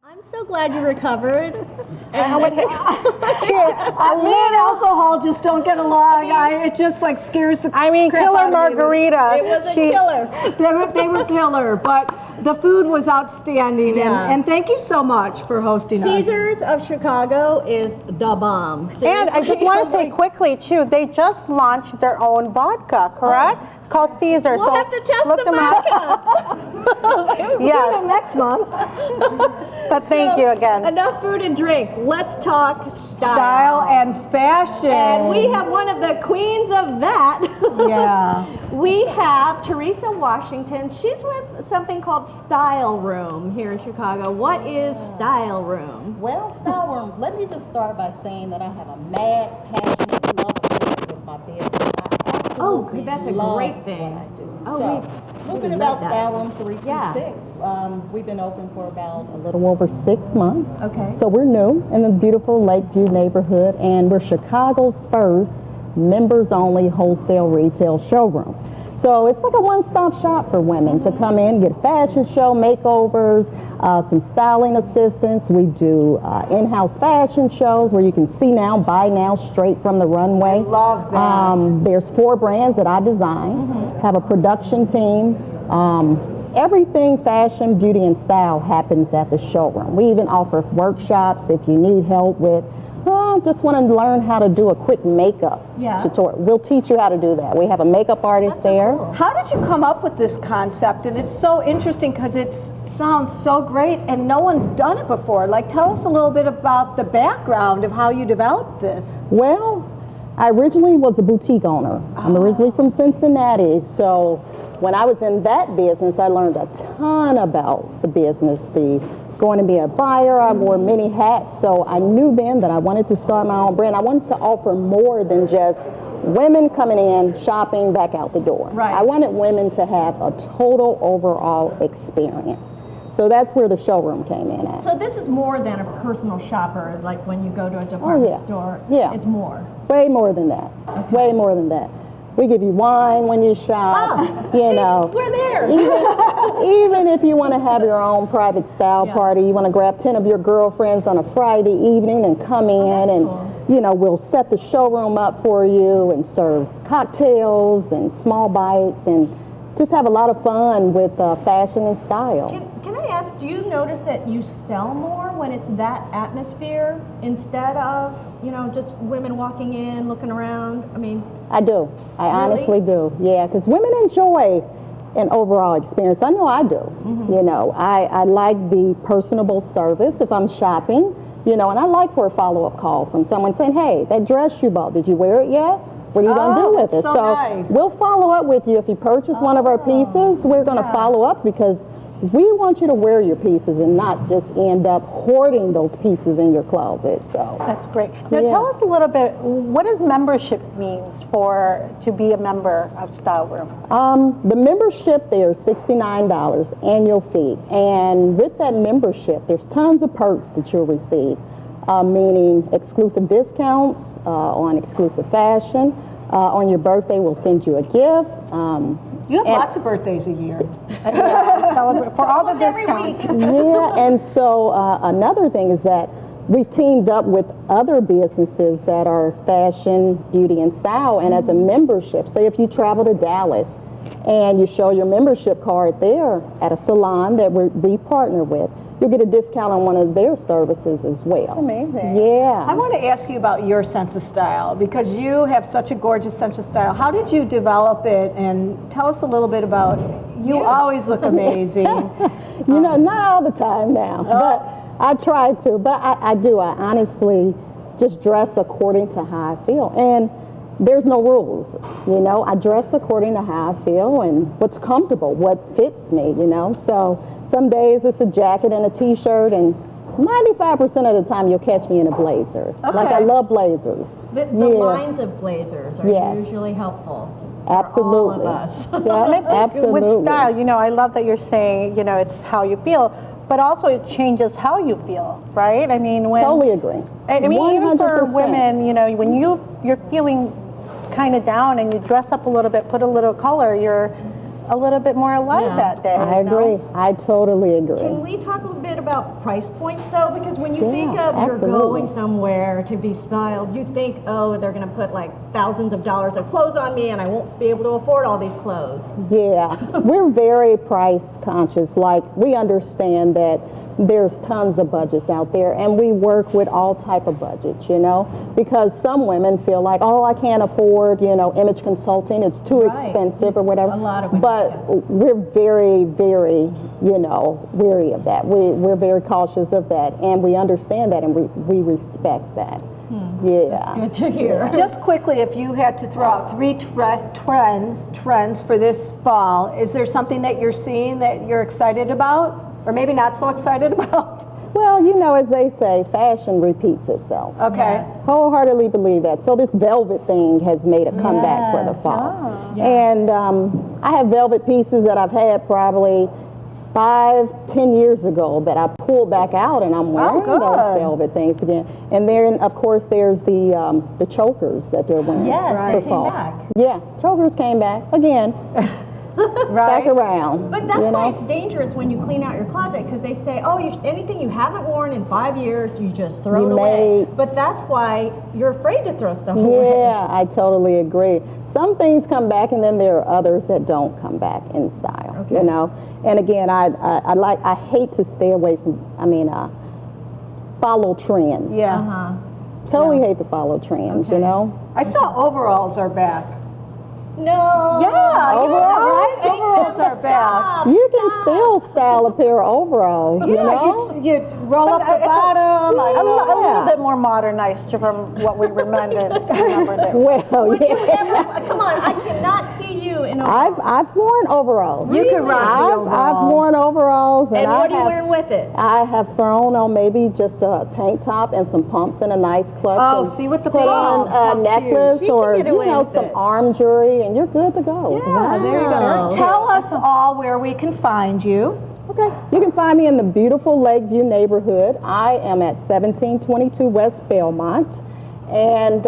I'm so glad you recovered. A little alcohol just don't get along. It just like scares the crap killer out of me. margaritas. It was a killer. They were killer, but the food was outstanding. Yeah. And thank you so much for hosting us. Caesars of Chicago is the bomb. And I just want to say Seriously. quickly, too, they just launched their own vodka, correct? It's called Caesar. We'll have to test look the them up. vodka. Yes, Next month. but thank you again. Enough food and drink. Let's talk Style and fashion. And we have one of the queens of that. Yeah. We have Teresa Washington. She's with something called Style Room here in Chicago. What is Style Room? Well, Style Room, let me just start by saying that I have a mad, passionate love affair with my business. I absolutely that's a love great thing. what I do. Oh, so, we a little bit love about that. Style Room 326. We've been open for about a little over 6 months. Okay. So we're new in the beautiful Lakeview neighborhood, and we're Chicago's first members-only wholesale retail showroom. So it's like a one-stop shop for women to come in, get a fashion show, makeovers, some styling assistance. We do in-house fashion shows where you can see now, buy now, straight from the runway. Love that. There's 4 brands that I design, have a production team. Everything fashion, beauty, and style happens at the showroom. We even offer workshops if you need help with just want to learn how to do a quick makeup tutorial. We'll teach you how to do that. We have a makeup artist there. How did you come up with this concept? And it's so interesting because it sounds so great and no one's done it before. Like, tell us a little bit about the background of how you developed this. Well, I originally was a boutique owner. I'm originally from Cincinnati, so when I was in that business, I learned a ton about the business, going to be a buyer. I wore many hats, so I knew then that I wanted to start my own brand. I wanted to offer more than just women coming in, shopping, back out the door. Right. I wanted women to have a total overall experience. So that's where the showroom came in at. So this is more than a personal shopper, like when you go to a department store. Yeah. It's more. Way more than that. Okay. Way more than that. We give you wine when you shop. We're there. Even if you want to have your own private style party, you want to grab 10 of your girlfriends on a Friday evening and come in and cool. We'll set the showroom up for you and serve cocktails and small bites and just have a lot of fun with fashion and style. Can I ask, do you notice that you sell more when it's that atmosphere instead of, just women walking in, looking around? I do. I Really? honestly do. Yeah, because women enjoy an overall experience. I know I do. I like the personable service if I'm shopping, and I like for a follow-up call from someone saying, hey, that dress you bought, did you wear it yet? What are you going to do with it? so nice. We'll follow up with you. If you purchase one of our pieces, we're going to follow up because we want you to wear your pieces and not just end up hoarding those pieces in your closet. So That's great. Now tell us a little bit, what does membership means to be a member of Style Room? The membership there is $69 annual fee, and with that membership, there's tons of perks that you'll receive, meaning exclusive discounts on exclusive fashion. On your birthday, we'll send you a gift. You have lots of birthdays a year. Celebrate for all the discounts. And so another thing is that we've teamed up with other businesses that are fashion, beauty, and style, and as a membership, say if you travel to Dallas and you show your membership card there at a salon that we partner with, you'll get a discount on one of their services as well. Amazing. Yeah. I want to ask you about your sense of style because you have such a gorgeous sense of style. How did you develop it? And tell us a little bit about you. Always look amazing. Not all the time now, but I try to. But I do. I honestly just dress according to how I feel. And there's no rules, I dress according to how I feel and what's comfortable, what fits me, So some days it's a jacket and a t-shirt, and 95% of the time you'll catch me in a blazer. Like I love blazers. The lines of blazers are usually helpful. Absolutely. For all of us. Yeah, absolutely. With style, I love that you're saying, it's how you feel, but also it changes how you feel, right? Totally agree. Even for 100%. women, when you're feeling kind of down and you dress up a little bit, put a little color, a little bit more alive Yeah. that day. I you know? agree. I totally agree. Can we talk a little bit about price points though? Because when you Yeah, think of you're absolutely. going somewhere to be styled, you think, oh, they're going to put like thousands of dollars of clothes on me and I won't be able to afford all these clothes. Yeah, we're very price conscious. Like, we understand that there's tons of budgets out there, and we work with all type of budgets, you know, because some women feel like, oh, I can't afford, you know, image consulting, it's too Right. expensive or whatever. A lot of women, but yeah. we're very, very, you know, weary of that. We're very cautious of that, and we understand that, and we respect that. Yeah. Good to hear. Just quickly, if you had to throw out three trends for this fall, is there something that you're seeing that you're excited about? Or maybe not so excited about? Well, you know, as they say, fashion repeats itself. Okay. Wholeheartedly believe that. So this velvet thing has made a comeback for the fall. And I have velvet pieces that I've had probably 5-10 years ago that I pulled back out, and I'm wearing good. those velvet things again. And then, of course, there's the chokers that they're wearing Yes, for they came fall. back. Yeah, chokers came back again, back around. But that's you why know? it's dangerous when you clean out your closet, because they say, oh, anything you haven't worn in 5 years, you just throw You it away. may- But that's why you're afraid to throw stuff away. Yeah, I totally agree. Some things come back, and then there are others that don't come back in style. Okay. You know, and again, I hate to stay away from. Follow trends. Yeah. Uh-huh. Totally hate to follow trends. Okay. You know. I saw overalls are back. No. Yeah, Overalls? right? Overalls are back. Stop, You can stop. still style a pair of overalls. You know. You roll up the It's bottom. a little Yeah. bit more modernized from what we remembered. Well, Would you yeah. ever, come on, I cannot see you in a I've worn overalls. You can rock the I've overalls. worn overalls, And I what are you have- wearing with it? I have thrown on maybe just a tank top and some pumps and a nice clutch. Oh, and see with the put on pumps, how a necklace cute. She can or get away with some it. arm jewelry, and you're good to go. Yeah, there you go. Tell us all where we can find you. Okay, you can find me in the beautiful Lakeview neighborhood. I am at 1722 West Belmont. And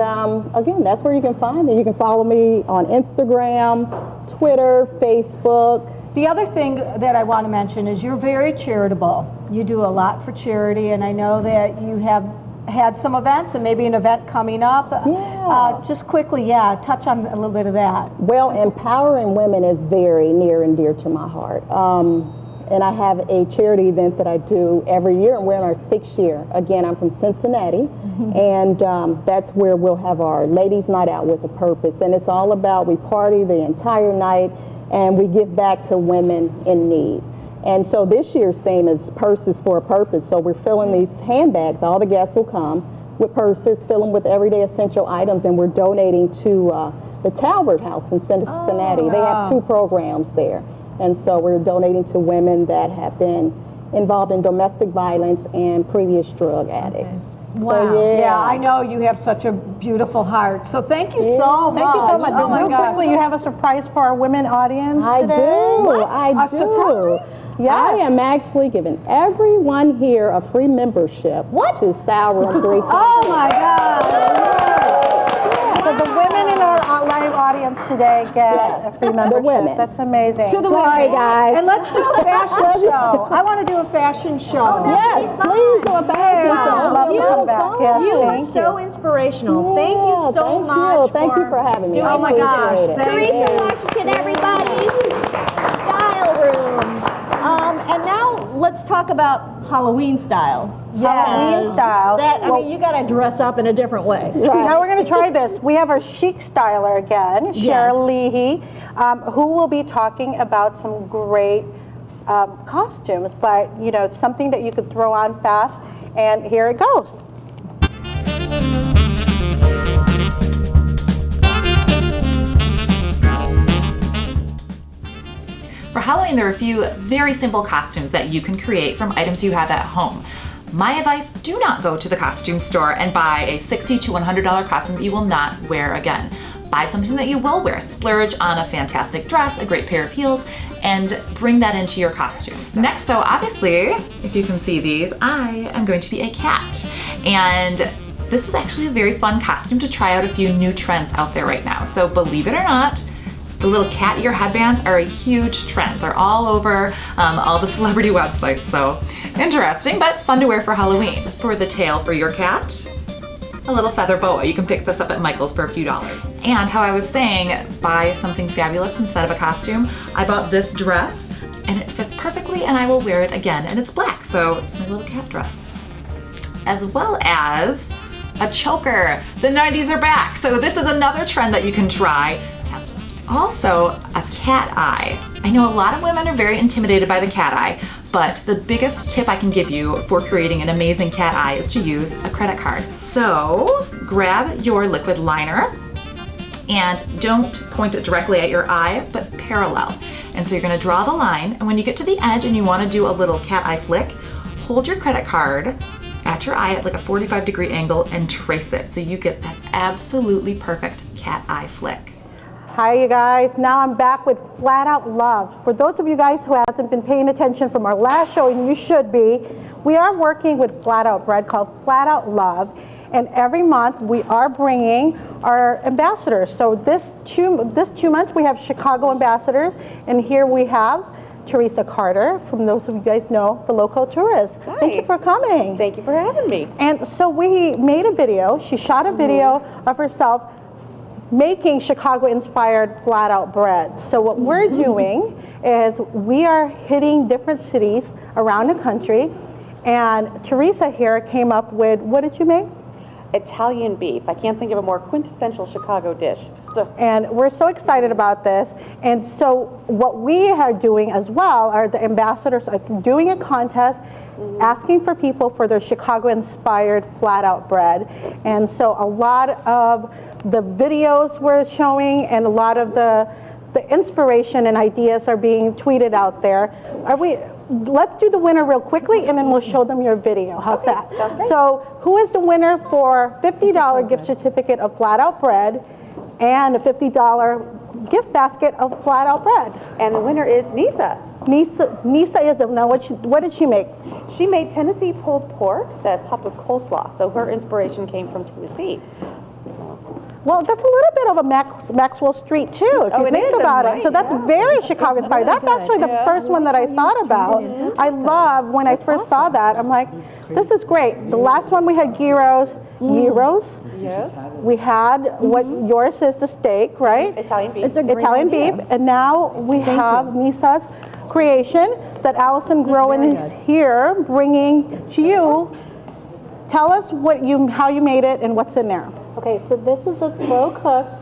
again, that's where you can find me. You can follow me on Instagram, Twitter, Facebook. The other thing that I want to mention is you're very charitable. You do a lot for charity, and I know that you have had some events and maybe an event coming up. Yeah. Just quickly, touch on a little bit of that. Well, empowering women is very near and dear to my heart. And I have a charity event that I do every year, and we're in our 6th year. Again, I'm from Cincinnati, and that's where we'll have our Ladies' Night Out with a Purpose. And it's all about, we party the entire night, and we give back to women in need. And so this year's theme is Purses for a Purpose. So we're filling these handbags. All the guests will come with purses, fill them with everyday essential items, and we're donating to the Talbert House in Cincinnati. They have 2 programs there. And so we're donating to women that have been involved in domestic violence and previous drug addicts. Wow. So, Yeah, I know you have such a beautiful heart. So thank you so much. Thank you so much. Oh my Real gosh. quickly, you have a surprise for our women audience I today? do. I A do. surprise? Yes. I am actually giving everyone here a free membership to Style Room 320. Oh my God. So the women in our live audience today get Yes, a free the membership. women. That's amazing. To the Sorry, women. guys. And let's do a fashion show. I want to do a fashion show. Yes, please do a fashion Yeah. show. Love You- to come back. Yeah, You are thank so inspirational. Thank you Yeah, so thank much. you. Thank you for having me. doing I Oh my what you gosh, appreciate do. it. thank Teresa you. Washington, everybody. Style Room. And now let's talk about Halloween style. Halloween style. You got to dress up in a different way. Now we're going to try this. We have our chic styler again, Yes. Cheryl Leahy, who will be talking about some great costumes, but something that you could throw on fast. And here it goes. For Halloween, there are a few very simple costumes that you can create from items you have at home. My advice, do not go to the costume store and buy a $60 to $100 costume that you will not wear again. Buy something that you will wear. Splurge on a fantastic dress, a great pair of heels, and bring that into your costumes. Next, so obviously, if you can see these, I am going to be a cat. And this is actually a very fun costume to try out a few new trends out there right now. So believe it or not, The little cat ear headbands are a huge trend. They're all over all the celebrity websites, so interesting, but fun to wear for Halloween. For the tail for your cat, a little feather boa. You can pick this up at Michael's for a few dollars. And how I was saying, buy something fabulous instead of a costume, I bought this dress and it fits perfectly and I will wear it again, and it's black, so it's my little cat dress. As well as a choker. The 90s are back, so this is another trend that you can try. Also, a cat eye. I know a lot of women are very intimidated by the cat eye, but the biggest tip I can give you for creating an amazing cat eye is to use a credit card. So grab your liquid liner and don't point it directly at your eye, but parallel. And so you're gonna draw the line, and when you get to the edge and you wanna do a little cat eye flick, hold your credit card at your eye at like a 45-degree angle and trace it so you get that absolutely perfect cat eye flick. Hi, you guys. Now I'm back with Flat Out Love. For those of you guys who haven't been paying attention from our last show, and you should be, we are working with Flat Out Bread called Flat Out Love. And every month we are bringing our ambassadors. So this two months we have Chicago ambassadors, and here we have Teresa Carter, from those of you guys know, the local tourist. Hi. Thank you for coming. Thank you for having me. And so we made a video. She shot a video of herself making Chicago-inspired flat-out bread. So what we're doing is we are hitting different cities around the country, and Teresa here came up with, what did you make? Italian beef. I can't think of a more quintessential Chicago dish. And we're so excited about this. And so what we are doing as well are the ambassadors are doing a contest asking for people for their Chicago-inspired flat-out bread. And so a lot of the videos we're showing and a lot of the inspiration and ideas are being tweeted out there. Let's do the winner real quickly, and then we'll show them your video. How's that? So who is the winner for $50 gift certificate of Flat Out Bread and a $50 gift basket of Flat Out Bread? And the winner is Nisa. Nisa is the, now what did she make? She made Tennessee pulled pork that's topped with coleslaw. So her inspiration came from Tennessee. Well, that's a little bit of a Maxwell Street too, if you think about it. So that's very Chicago inspired. That's actually the first one that I thought about. I love when I first saw that. I'm like, this is great. The last one we had gyros. Yes. We had what yours is the steak, right? Italian beef. It's a great Italian idea. beef, and now we have Nisa's creation that Allison Groen is here bringing to you. Tell us how you made it and what's in there. Okay, so this is a slow cooked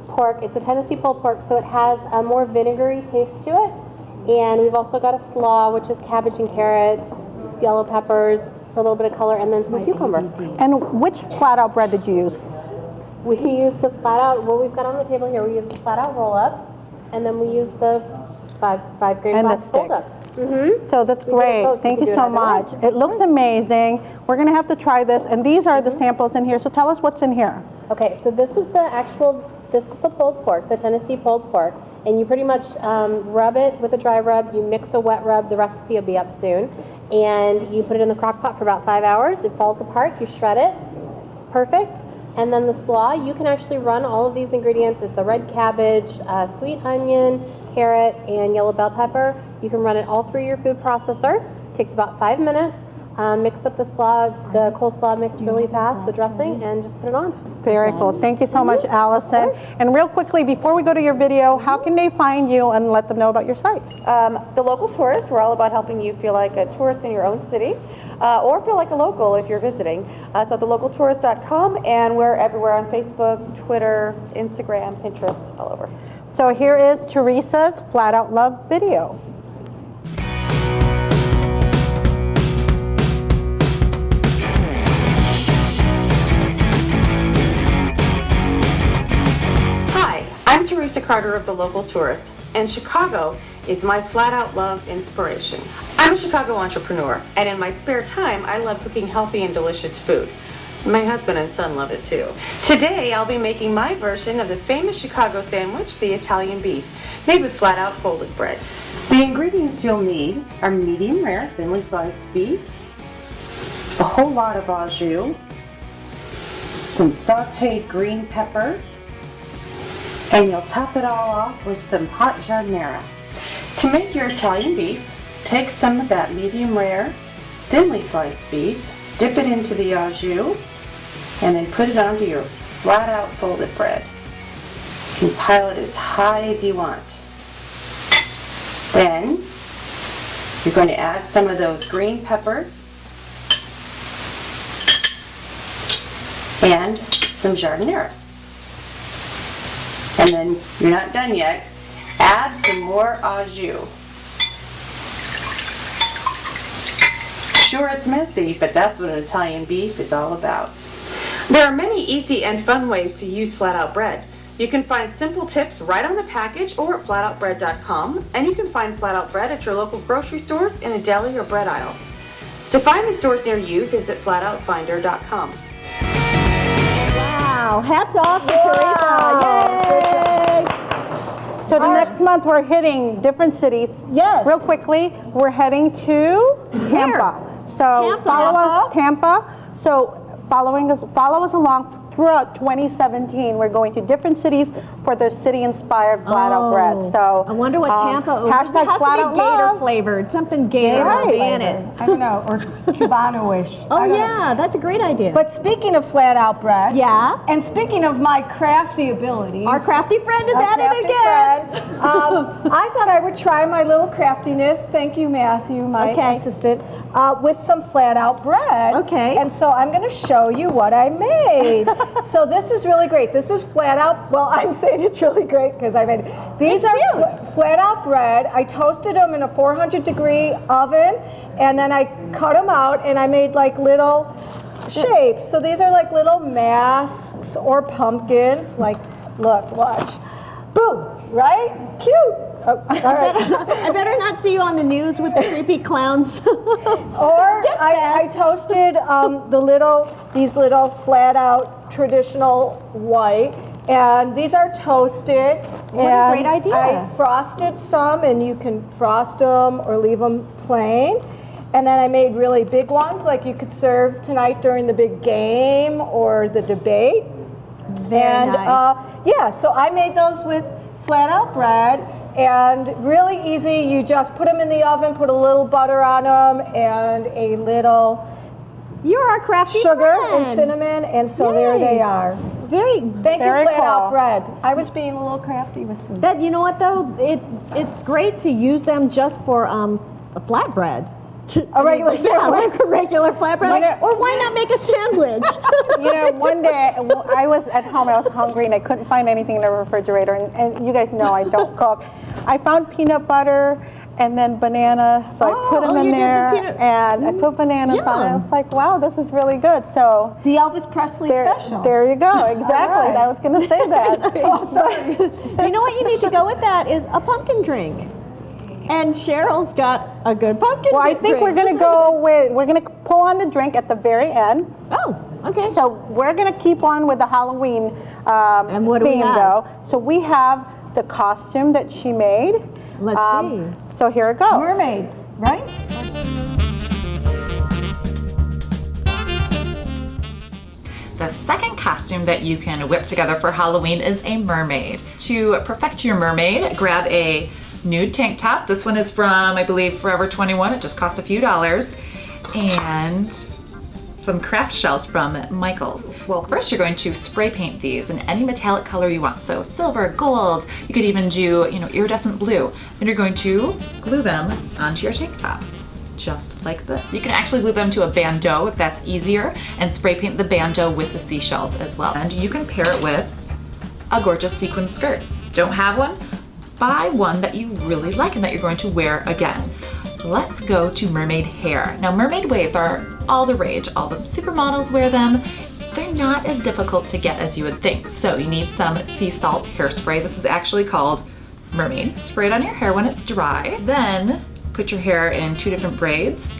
pork. It's a Tennessee pulled pork, so it has a more vinegary taste to it. And we've also got a slaw, which is cabbage and carrots, yellow peppers for a little bit of color, and then some cucumber. And which flat out bread did you use? We use the flat out, what we've got on the table here, we use the flat out roll ups, and then we use the five grain And the box fold stick. ups. So that's We did it great. both. Thank You you can so do it either much. way. It looks amazing. We're going to have to try this. And these are the samples in here. So tell us what's in here. Okay, so this is the pulled pork, the Tennessee pulled pork, and you pretty much rub it with a dry rub, you mix a wet rub, the recipe will be up soon, and you put it in the crock pot for about 5 hours, it falls apart, you shred it, perfect. And then the slaw, you can actually run all of these ingredients. It's a red cabbage, sweet onion, carrot, and yellow bell pepper. You can run it all through your food processor. Takes about 5 minutes. Mix up the slaw, the coleslaw mix really fast, the dressing, and just put it on. Very cool. Thank you so much, Allison. And real quickly, before we go to your video, how can they find you and let them know about your site? The Local Tourist, we're all about helping you feel like a tourist in your own city. Or feel like a local if you're visiting. So at thelocaltourist.com, and we're everywhere on Facebook, Twitter, Instagram, Pinterest, all over. So here is Teresa's Flat Out Love video. Hi, I'm Teresa Carter of The Local Tourist, and Chicago is my flat-out love inspiration. I'm a Chicago entrepreneur, and in my spare time, I love cooking healthy and delicious food. My husband and son love it too. Today, I'll be making my version of the famous Chicago sandwich, the Italian beef, made with flat-out folded bread. The ingredients you'll need are medium rare, thinly sliced beef, a whole lot of au jus, some sauteed green peppers, And you'll top it all off with some hot giardiniera. To make your Italian beef, take some of that medium rare, thinly sliced beef, dip it into the au jus, and then put it onto your flat out folded bread. You can pile it as high as you want. Then you're going to add some of those green peppers and some giardiniera. And then you're not done yet. Add some more au jus. Sure, it's messy, but that's what an Italian beef is all about. There are many easy and fun ways to use flat-out bread. You can find simple tips right on the package or at flatoutbread.com, and you can find flat-out bread at your local grocery stores in a deli or bread aisle. To find the stores near you, visit flatoutfinder.com. Wow, hats off to Teresa. Yay! So the next month we're hitting different cities. Yes. Real quickly, we're heading to Tampa. So Tampa. So follow us along throughout 2017. We're going to different cities for the city-inspired flat-out bread. So I wonder what Tampa. It has to be Gator flavored, something Gator will be in it. I don't know, or Cubano-ish. Oh yeah, that's a great idea. But speaking of flat-out bread, yeah, and speaking of my crafty abilities, our crafty friend is at it again. I thought I would try my little craftiness. Thank you, Matthew, my assistant, with some flat-out bread. Okay. And so I'm going to show you what I made. So this is really great. This is flat-out. Well, I'm saying it's really great because I made it. These are flat-out bread. I toasted them in a 400-degree oven, and then I cut them out, and I made like little shapes. So these are like little masks or pumpkins. Like, look, watch. Boom, right? Cute. Oh, all right. I better not see you on the news with the creepy clowns. Or I toasted these little flat out traditional white, and these are toasted. What a great idea. I frosted some, and you can frost them or leave them plain. And then I made really big ones, like you could serve tonight during the big game or the debate. Very nice. Yeah, so I made those with flat out bread. And really easy, you just put them in the oven, put a little butter on them, and a little You're our crafty sugar friend. and cinnamon, and so there they are. Very, Thank you, flat out bread. I was being a little crafty with food. That you know what though, it's great to use them just for flatbread. A regular sandwich. Like a regular flatbread. Or why not make a sandwich? You know, one day I was at home, I was hungry, and I couldn't find anything in the refrigerator. And you guys know I don't cook. I found peanut butter and then bananas, so I put them in there, and I put bananas on it. I was like, wow, this is really good. So the Elvis Presley special. There you go. Exactly. I was going to say that. Oh, sorry. You know what you need to go with that is a pumpkin drink. And Cheryl's got a good pumpkin Well, I drink. think we're going to we're going to pull on the drink at the very end. Oh, okay. So we're going to keep on with the Halloween and what do we theme, have? though. So we have the costume that she made. Let's see. So here it goes. Mermaids, right? The second costume that you can whip together for Halloween is a mermaid. To perfect your mermaid, grab a nude tank top. This one is from, I believe, Forever 21. It just costs a few dollars. And some craft shells from Michaels. Well, first you're going to spray paint these in any metallic color you want. So silver, gold, you could even do, iridescent blue. Then you're going to glue them onto your tank top, just like this. You can actually glue them to a bandeau if that's easier, and spray paint the bandeau with the seashells as well. And you can pair it with a gorgeous sequin skirt. Don't have one? Buy one that you really like and that you're going to wear again. Let's go to mermaid hair. Now, mermaid waves are all the rage. All the supermodels wear them. They're not as difficult to get as you would think. So you need some sea salt hairspray. This is actually called mermaid. Spray it on your hair when it's dry. Then put your hair in 2 different braids,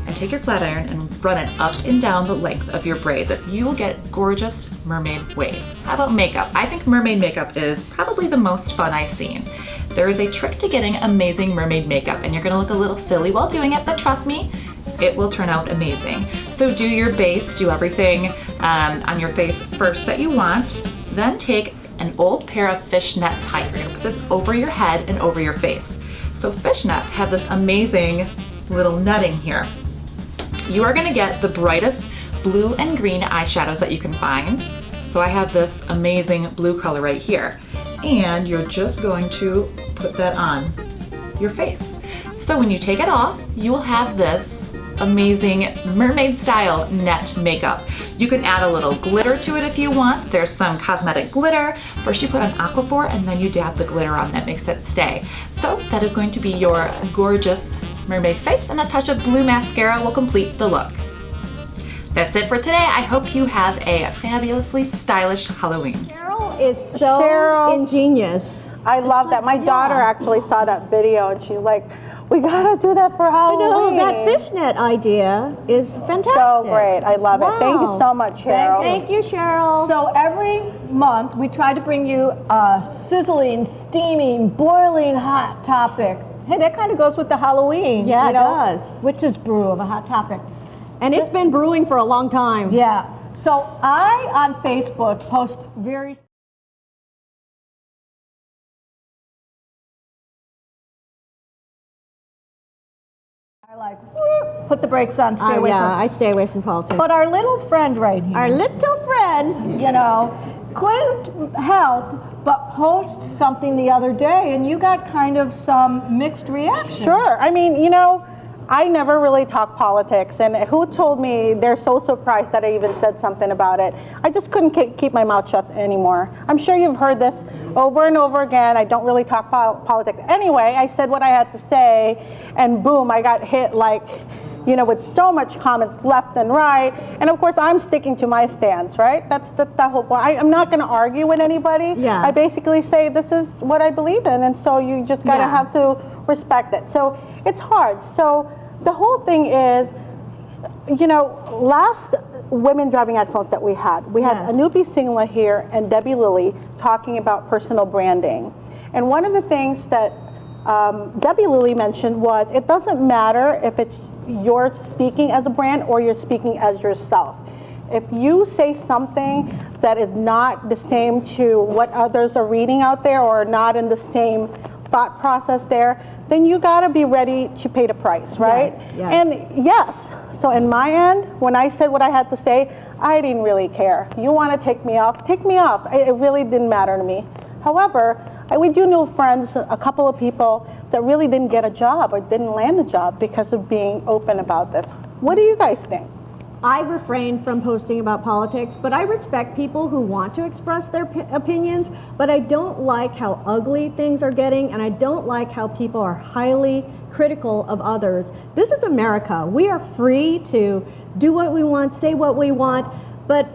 and take your flat iron and run it up and down the length of your braid. You will get gorgeous mermaid waves. How about makeup? I think mermaid makeup is probably the most fun I've seen. There is a trick to getting amazing mermaid makeup, and you're gonna look a little silly while doing it, but trust me, it will turn out amazing. So do your base, do everything on your face first that you want, then take an old pair of fishnet tights. You're gonna put this over your head and over your face. So fishnets have this amazing little netting here. You are gonna get the brightest blue and green eyeshadows that you can find. So I have this amazing blue color right here. And you're just going to put that on your face. So when you take it off, you will have this amazing mermaid style net makeup. You can add a little glitter to it if you want. There's some cosmetic glitter. First you put on Aquaphor and then you dab the glitter on that makes it stay. So that is going to be your gorgeous mermaid face, and a touch of blue mascara will complete the look. That's it for today. I hope you have a fabulously stylish Halloween. Cheryl is so Cheryl. ingenious. I love that. My daughter actually saw that video and she's like, we gotta do that for Halloween. No, that fishnet idea is fantastic. So great. I love it. Thank you Wow. so much, Cheryl. Thank you, Cheryl. So every month we try to bring you a sizzling, steaming, boiling hot topic. Hey, that kind of goes with the Halloween. Yeah, you it know, does. Witch's brew of a hot topic. And it's been brewing for a long time. Yeah. So I, on Facebook, post very... I like, whoop, put the brakes on, stay away Yeah, from... I stay away from politics. But our little friend right here, Our little friend. you know, couldn't help but post something the other day, and you got kind of some mixed reaction. Sure. I mean, you know, I never really talk politics, and who told me they're so surprised that I even said something about it? I just couldn't keep my mouth shut anymore. I'm sure you've heard this over and over again. I don't really talk politics. Anyway, I said what I had to say, and boom, I got hit like, you know, with so much comments left and right. And of course, I'm sticking to my stance, right? That's the whole point. I'm not going to argue with anybody. Yeah. I basically say this is what I believe in, and so you just got to Yeah. have to respect it. So it's hard. So the whole thing is, you know, last Women Driving Excellence that we had Yes. Anupi Singla here and Debbie Lilly talking about personal branding. And one of the things that Debbie Lilly mentioned was it doesn't matter if it's you're speaking as a brand or you're speaking as yourself. If you say something that is not the same to what others are reading out there or not in the same thought process there, then you got to be ready to pay the price, right? Yes, yes. And yes, so in my end, when I said what I had to say, I didn't really care. You want to take me off? Take me off. It really didn't matter to me. However, we do know friends, a couple of people that really didn't get a job or didn't land a job because of being open about this. What do you guys think? I refrain from posting about politics, but I respect people who want to express their opinions, but I don't like how ugly things are getting, and I don't like how people are highly critical of others. This is America. We are free to do what we want, say what we want, but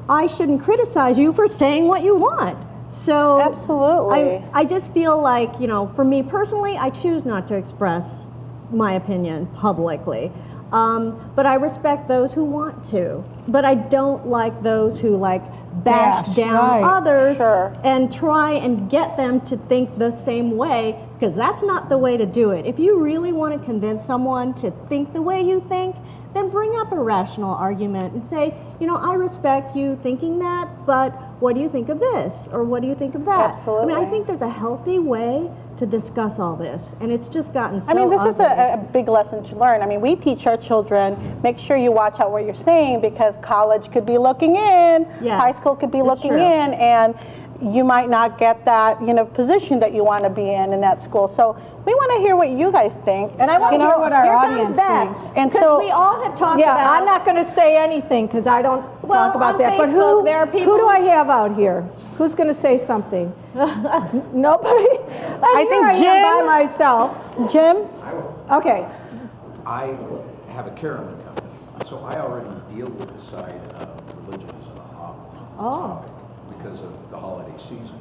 I shouldn't criticize you for saying what you want. So Absolutely. I just feel like, you know, for me personally, I choose not to express my opinion publicly. But I respect those who want to. But I don't like those who like bash Bash, down right. others Sure. and try and get them to think the same way, because that's not the way to do it. If you really want to convince someone to think the way you think, then bring up a rational argument and say, you know, I respect you thinking that, but what do you think of this? Or what do you think of that? Absolutely. I mean, I think there's a healthy way to discuss all this, and it's just gotten so I mean, this ugly. is a big lesson to learn. I mean, we teach our children, make sure you watch out what you're saying because college could be looking in, Yes, high school could be it's looking true. in, and you might not get that, you know, position that you want to be in that school. So we want to hear what you guys think. And I want to You know, hear what our Here audience comes Beth, thinks. And because so- we all have talked Yeah, about. I'm not going to say anything because I don't Well, talk about on that. But Facebook, who, there are people who do who- I have out here? Who's going to say something? Nobody? I think I am Jim- by myself. Jim? Okay. I have a caramel company, so I already deal with the side of religion as a hot topic because of the holiday season.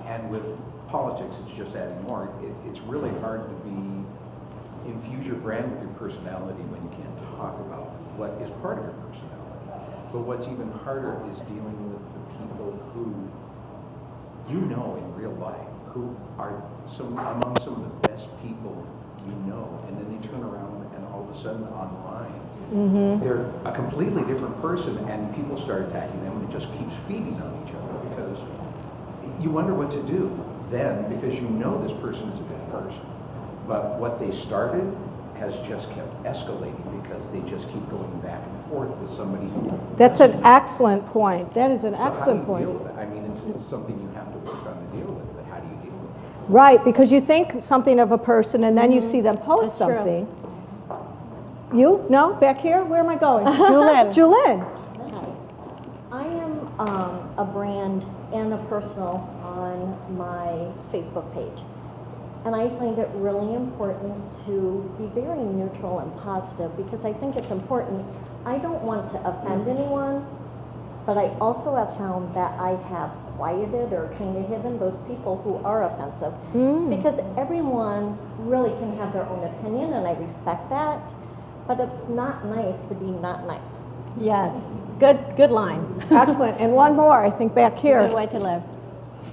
And with politics, it's just adding more. It's really hard to infuse your brand with your personality when you can't talk about what is part of your personality. But what's even harder is dealing with the people who you know in real life, who are among some of the best people you know, and then they turn around and all of a sudden online, they're a completely different person, and people start attacking them, and it just keeps feeding on each other because you wonder what to do then, because you know this person is a good person. But what they started has just kept escalating because they just keep going back and forth with somebody who... That's an excellent point. That is an So excellent how do you point. deal with it? I mean, it's something you have to work on to deal with, but how do you deal with it? Right, because you think something of a person and then you see them post That's true. something. You? No? Back here? Where am I going? Julyn. Julyn. I am a brand and a personal on my Facebook page. And I find it really important to be very neutral and positive because I think it's important. I don't want to offend anyone, but I also have found that I have quieted or kind of hidden those people who are offensive because everyone really can have their own opinion and I respect that, but it's not nice to be not nice. Yes. Good line. Excellent. And one more, I think, back here. Good way to live.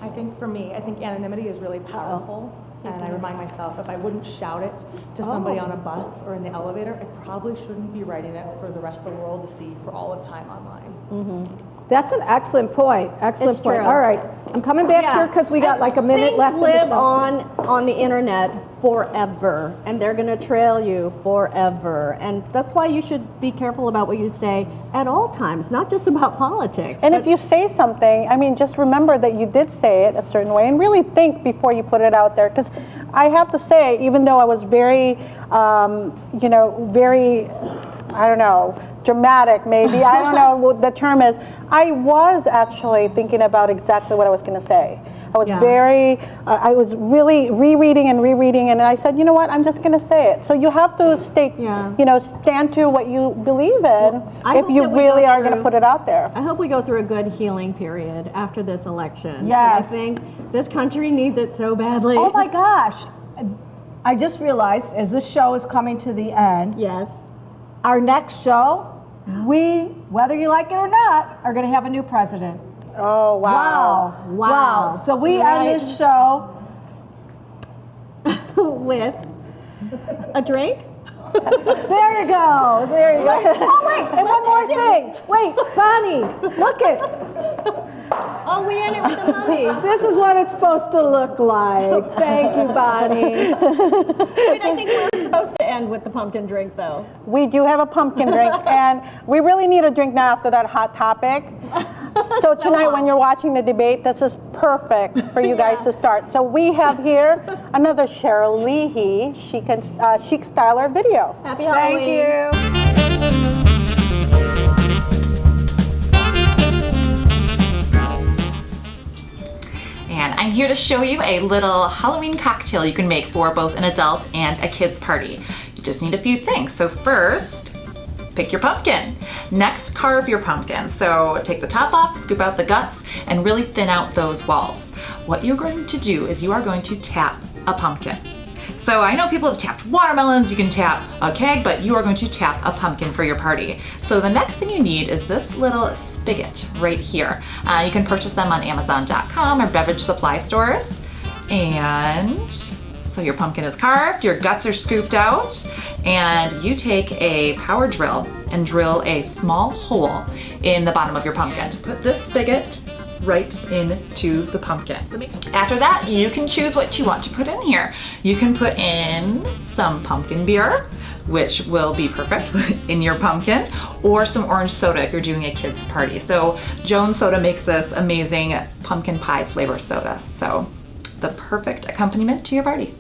I think for me, I think anonymity is really powerful. And I remind myself, if I wouldn't shout it to somebody on a bus or in the elevator, I probably shouldn't be writing it for the rest of the world to see for all of time online. That's an excellent point. Excellent It's point. true. All right. I'm coming back here because we got like a minute Things left. in the live show. on the internet forever, and they're going to trail you forever. And that's why you should be careful about what you say at all times, not just about politics. And but if you say something, I mean, just remember that you did say it a certain way and really think before you put it out there. Because I have to say, even though I was very, very, I don't know, dramatic maybe, I don't know what the term is, I was actually thinking about exactly what I was going to say. I was I was really rereading, and I said, you know what, I'm just going to say it. So you have to stay, stand to what you believe in if you really are going to put it out there. I hope we go through a good healing period after this election. Yes. I think this country needs it so badly. Oh my gosh. I just realized as this show is coming to the end, Yes. our next show, we, whether you like it or not, are going to have a new president. Oh, wow. Wow. So we end this show With a drink? There you go. There you go. Oh, wait. And one more thing. Wait, Bonnie, look it. Oh, we ended with a mummy. This is what it's supposed to look like. Thank you, Bonnie. Wait, I think we were supposed to end with the pumpkin drink, though. We do have a pumpkin drink, and we really need a drink now after that hot topic. So tonight when you're watching the debate, this is perfect for you guys to start. So we have here another Cheryl Leahy Chic Styler video. Happy Halloween. Thank you. And I'm here to show you a little Halloween cocktail you can make for both an adult and a kid's party. You just need a few things. So first, pick your pumpkin. Next, carve your pumpkin. So take the top off, scoop out the guts, and really thin out those walls. What you're going to do is you are going to tap a pumpkin. So I know people have tapped watermelons, you can tap a keg, but you are going to tap a pumpkin for your party. So the next thing you need is this little spigot right here. You can purchase them on Amazon.com or beverage supply stores. And so your pumpkin is carved, your guts are scooped out, and you take a power drill and drill a small hole in the bottom of your pumpkin. Put this spigot right into the pumpkin. After that, you can choose what you want to put in here. You can put in some pumpkin beer, which will be perfect in your pumpkin, or some orange soda if you're doing a kid's party. So Jones Soda makes this amazing pumpkin pie flavor soda. So the perfect accompaniment to your party.